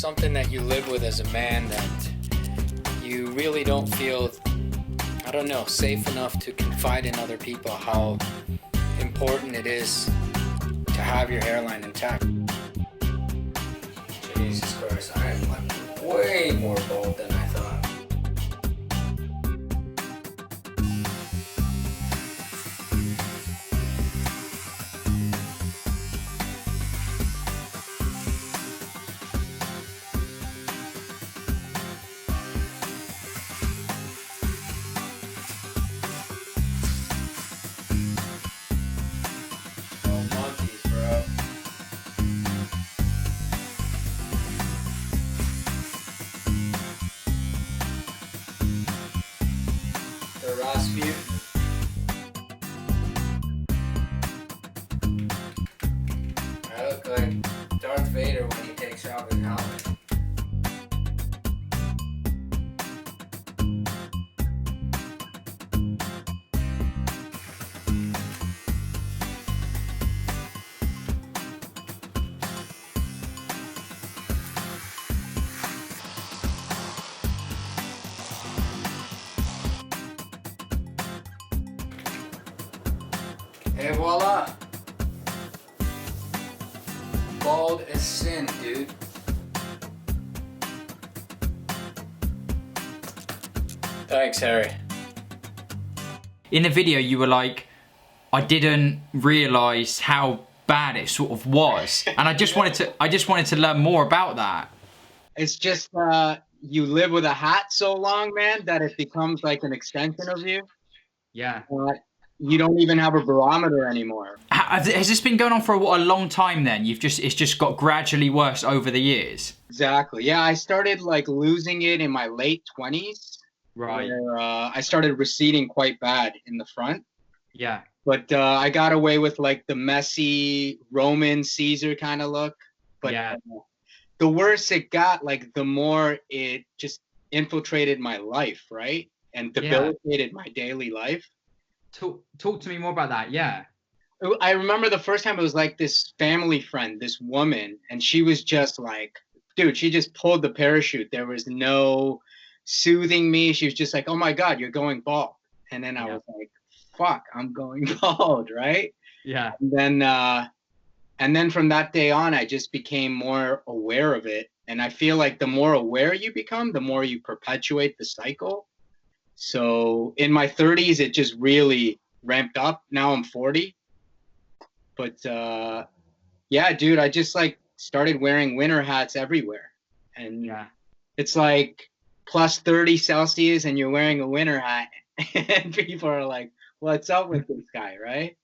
something that you live with as a man that you really don't feel, I don't know, safe enough to confide in other people how important it is to have your hairline intact. Jesus Christ, I am like way more bald than I thought. Rasputin. I look like Darth Vader when he takes off his helmet. Et voila! Bald as sin, dude. Thanks, Harry. In the video, you were like, I didn't realise how bad it sort of was, and I just wanted to learn more about that. It's just you live with a hat so long, man, that it becomes like an extension of you. Yeah. You don't even have a barometer anymore. Has this been going on for a long time then? It's just got gradually worse over the years? Exactly. Yeah, I started like losing it in my late 20s. Right. Where I started receding quite bad in the front. Yeah. But I got away with like the messy Roman Caesar kind of look. But yeah. The worse it got, like the more it just infiltrated my life, right? And debilitated my daily life. Talk to me more about that. Yeah. I remember the first time it was like this family friend, this woman, and she was just like, dude, she just pulled the parachute. There was no soothing me. She was just like, oh my God, you're going bald. And then I was like, fuck, I'm going bald, right? Yeah. And then from that day on, I just became more aware of it. And I feel like the more aware you become, the more you perpetuate the cycle. So in my 30s, it just really ramped up. Now I'm 40. But yeah, dude, I just like started wearing winter hats everywhere. And it's like plus 30 Celsius and you're wearing a winter hat. And people are like, what's up with this guy, right?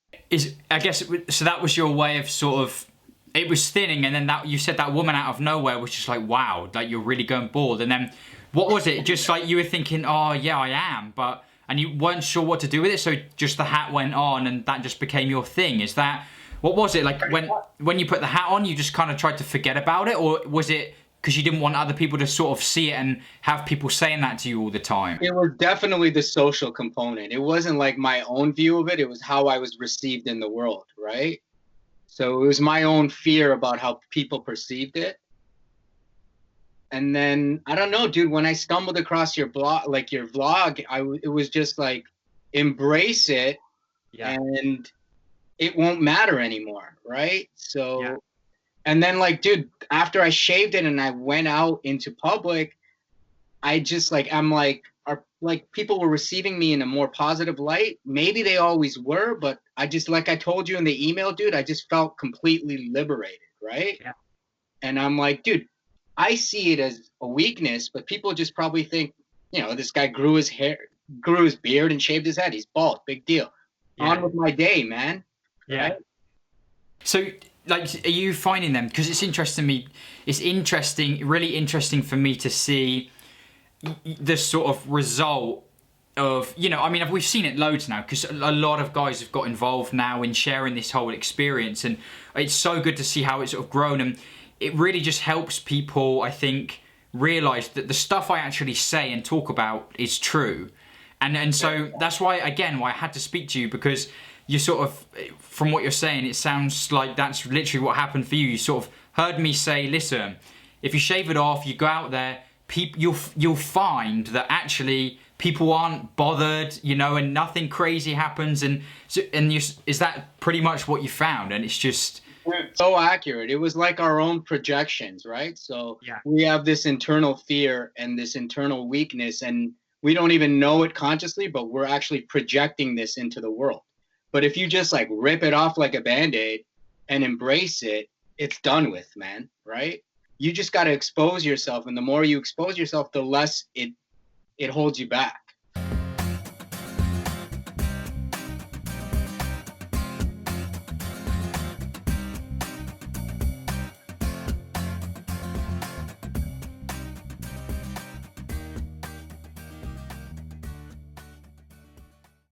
I guess, so that was your way of sort of, it was thinning, and then that you said that woman out of nowhere was just like, wow, like you're really going bald. And then what was it? Just like you were thinking, oh yeah, I am, and you weren't sure what to do with it, so just the hat went on and that just became your thing. Is that, what was it? Like when you put the hat on, you just kind of tried to forget about it, or was it because you didn't want other people to sort of see it and have people saying that to you all the time? It was definitely the social component. It wasn't like my own view of it. It was how I was received in the world, right? So it was my own fear about how people perceived it. And then, I don't know, dude, when I stumbled across your blog, like your vlog, it was just like, embrace it and it won't matter anymore, right? So, and then like, dude, after I shaved it and I went out into public, I just like, I'm like, people were receiving me in a more positive light. Maybe they always were, but I just, like I told you in the email, dude, I just felt completely liberated, right? Yeah. And I'm like, dude, I see it as a weakness, but people just probably think, you know, this guy grew his beard and shaved his head. He's bald, big deal. Yeah. On with my day, man. Yeah. Right? So, like, are you finding them? Because it's interesting to me. It's interesting, really interesting for me to see the sort of result of, you know, I mean, we've seen it loads now because a lot of guys have got involved now in sharing this whole experience, and it's so good to see how it's sort of grown, and it really just helps people, I think, realize that the stuff I actually say and talk about is true. And so that's why, again, why I had to speak to you, because you sort of, from what you're saying, it sounds like that's literally what happened for you. You sort of heard me say, listen, if you shave it off, you go out there, you'll find that actually people aren't bothered, you know, and nothing crazy happens. And so, is that pretty much what you found? And it's just so accurate. It was like our own projections, right? So Yeah. we have this internal fear and this internal weakness, and we don't even know it consciously, but we're actually projecting this into the world. But if you just like rip it off like a band-aid and embrace it, it's done with, man, right? You just got to expose yourself, and the more you expose yourself, the less it holds you back.